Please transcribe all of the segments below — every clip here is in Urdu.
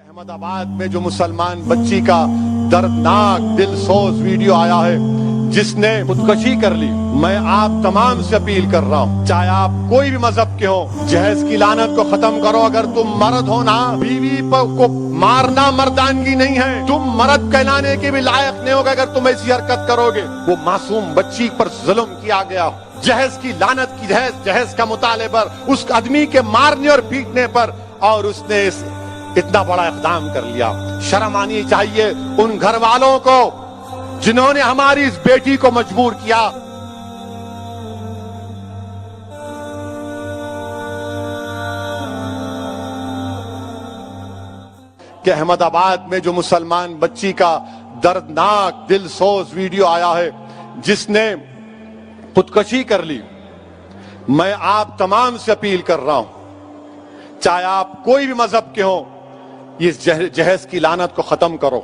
احمد آباد میں جو مسلمان بچی کا دردناک دل سوز ویڈیو آیا ہے جس نے خودکشی کر لی، میں آپ تمام سے اپیل کر رہا ہوں، چاہے آپ کوئی بھی مذہب کے ہوں، جہیز کی لعنت کو ختم کرو۔ اگر تم مرد ہو نا، بیوی کو مارنا مردانگی نہیں ہے، تم مرد کہلانے کے بھی لائق نہیں ہوگا اگر تم ایسی حرکت کرو گے۔ وہ معصوم بچی پر ظلم کیا گیا، جہیز کی لعنت کی، جہیز کا مطالبے پر، اس آدمی کے مارنے اور پیٹنے پر، اور اس نے اتنا بڑا اقدام کر لیا۔ شرم آنی چاہیے ان گھر والوں کو جنہوں نے ہماری اس بیٹی کو مجبور کیا۔ کہ احمد آباد میں جو مسلمان بچی کا دردناک دل سوز ویڈیو آیا ہے جس نے خودکشی کر لی، میں آپ تمام سے اپیل کر رہا ہوں، چاہے آپ کوئی بھی مذہب کے ہوں، یہ جہیز کی لعنت کو ختم کرو،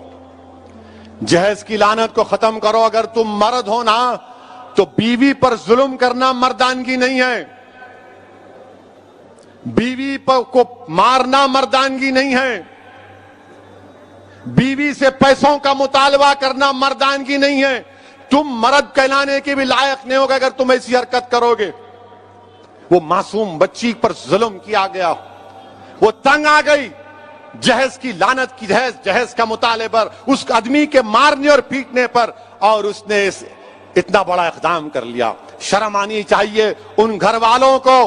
جہیز کی لعنت کو ختم کرو۔ اگر تم مرد ہو نا، تو بیوی پر ظلم کرنا مردانگی نہیں ہے، بیوی کو مارنا مردانگی نہیں ہے، بیوی سے پیسوں کا مطالبہ کرنا مردانگی نہیں ہے۔ تم مرد کہلانے کے بھی لائق نہیں ہوگا اگر تم ایسی حرکت کرو گے۔ وہ معصوم بچی پر ظلم کیا گیا، وہ تنگ آ گئی جہیز کی لعنت کی، جہیز کا مطالبے پر، اس آدمی کے مارنے اور پیٹنے پر، اور اس نے اتنا بڑا اقدام کر لیا۔ شرم آنی چاہیے ان گھر والوں کو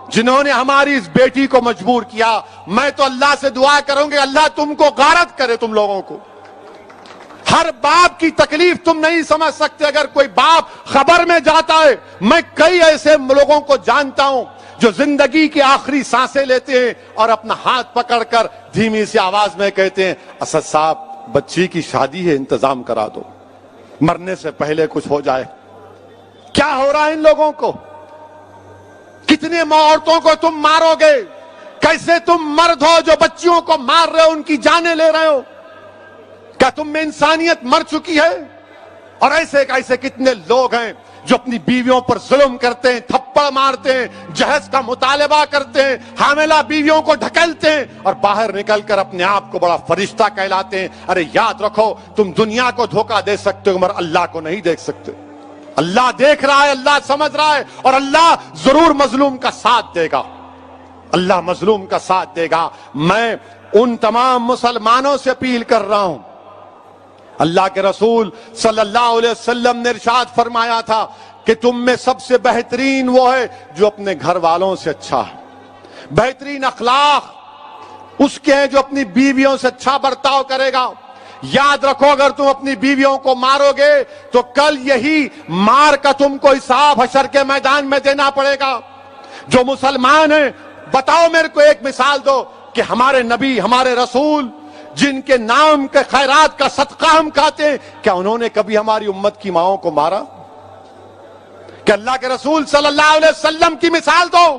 جنہوں نے ہماری اس بیٹی کو مجبور کیا۔ میں تو اللہ سے دعا کروں گی اللہ تم کو غارت کرے، تم لوگوں کو۔ ہر باپ کی تکلیف تم نہیں سمجھ سکتے۔ اگر کوئی باپ خبر میں جاتا ہے، میں کئی ایسے لوگوں کو جانتا ہوں جو زندگی کی آخری سانسیں لیتے ہیں اور اپنا ہاتھ پکڑ کر دھیمی سی آواز میں کہتے ہیں، اسد صاحب بچی کی شادی ہے، انتظام کرا دو، مرنے سے پہلے کچھ ہو جائے۔ کیا ہو رہا ہے ان لوگوں کو؟ کتنے عورتوں کو تم مارو گے؟ کیسے تم مرد ہو جو بچیوں کو مار رہے ہو، ان کی جانیں لے رہے ہو؟ کیا تم میں انسانیت مر چکی ہے؟ اور ایسے کتنے لوگ ہیں جو اپنی بیویوں پر ظلم کرتے ہیں، تھپڑ مارتے ہیں، جہیز کا مطالبہ کرتے ہیں، حاملہ بیویوں کو ڈھکیلتے ہیں، اور باہر نکل کر اپنے آپ کو بڑا فرشتہ کہلاتے ہیں۔ ارے یاد رکھو، تم دنیا کو دھوکہ دے سکتے ہو مگر اللہ کو نہیں دیکھ سکتے۔ اللہ دیکھ رہا ہے، اللہ سمجھ رہا ہے، اور اللہ ضرور مظلوم کا ساتھ دے گا، اللہ مظلوم کا ساتھ دے گا۔ میں ان تمام مسلمانوں سے اپیل کر رہا ہوں، اللہ کے رسول صلی اللہ علیہ وسلم نے ارشاد فرمایا تھا کہ تم میں سب سے بہترین وہ ہے جو اپنے گھر والوں سے اچھا ہے۔ بہترین اخلاق اس کے ہیں جو اپنی بیویوں سے اچھا برتاؤ کرے گا۔ یاد رکھو، اگر تم اپنی بیویوں کو مارو گے تو کل یہی مار کا تم کو حساب حشر کے میدان میں دینا پڑے گا۔ جو مسلمان ہیں، بتاؤ میرے کو ایک مثال دو کہ ہمارے نبی، ہمارے رسول جن کے نام کے خیرات کا صدقہ ہم کھاتے ہیں، کیا انہوں نے کبھی ہماری امت کی ماؤں کو مارا؟ کہ اللہ کے رسول صلی اللہ علیہ وسلم کی مثال دو۔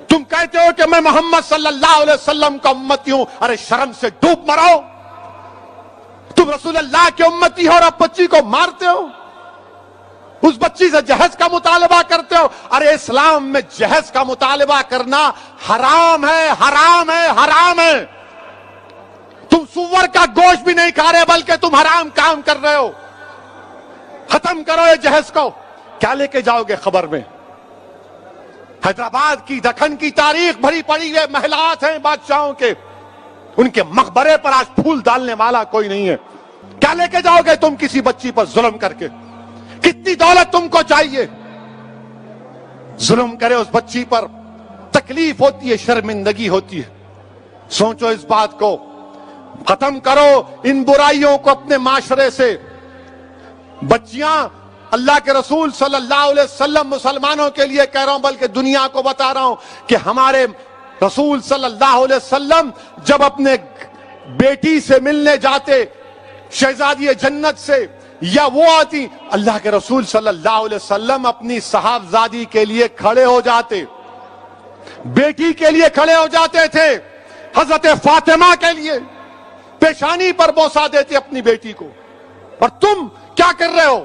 تم کہتے ہو کہ میں محمد صلی اللہ علیہ وسلم کا امتی ہوں، ارے شرم سے ڈوب مرو۔ تم رسول اللہ کے امتی ہو اور اب بچی کو مارتے ہو، اس بچی سے جہیز کا مطالبہ کرتے ہو۔ ارے اسلام میں جہیز کا مطالبہ کرنا حرام ہے، حرام ہے، حرام ہے۔ تم سور کا گوشت بھی نہیں کھا رہے بلکہ تم حرام کام کر رہے ہو۔ ختم کرو یہ جہیز کو۔ کیا لے کے جاؤ گے خبر میں؟ حیدرآباد کی، دکن کی تاریخ بھری پڑی ہوئے محلات ہیں بادشاہوں کے، ان کے مقبرے پر آج پھول ڈالنے والا کوئی نہیں ہے۔ کیا لے کے جاؤ گے تم کسی بچی پر ظلم کر کے؟ کتنی دولت تم کو چاہیے؟ ظلم کرے اس بچی پر، تکلیف ہوتی ہے، شرمندگی ہوتی ہے۔ سوچو اس بات کو، ختم کرو ان برائیوں کو اپنے معاشرے سے۔ بچیاں، اللہ کے رسول صلی اللہ علیہ وسلم مسلمانوں کے لیے کہہ رہا ہوں بلکہ دنیا کو بتا رہا ہوں کہ ہمارے رسول صلی اللہ علیہ وسلم جب اپنے بیٹی سے ملنے جاتے، شہزادی جنت سے، یا وہ آتی، اللہ کے رسول صلی اللہ علیہ وسلم اپنی صاحبزادی کے لیے کھڑے ہو جاتے، بیٹی کے لیے کھڑے ہو جاتے تھے، حضرت فاطمہ کے لیے پیشانی پر بوسہ دیتے اپنی بیٹی کو۔ اور تم کیا کر رہے ہو؟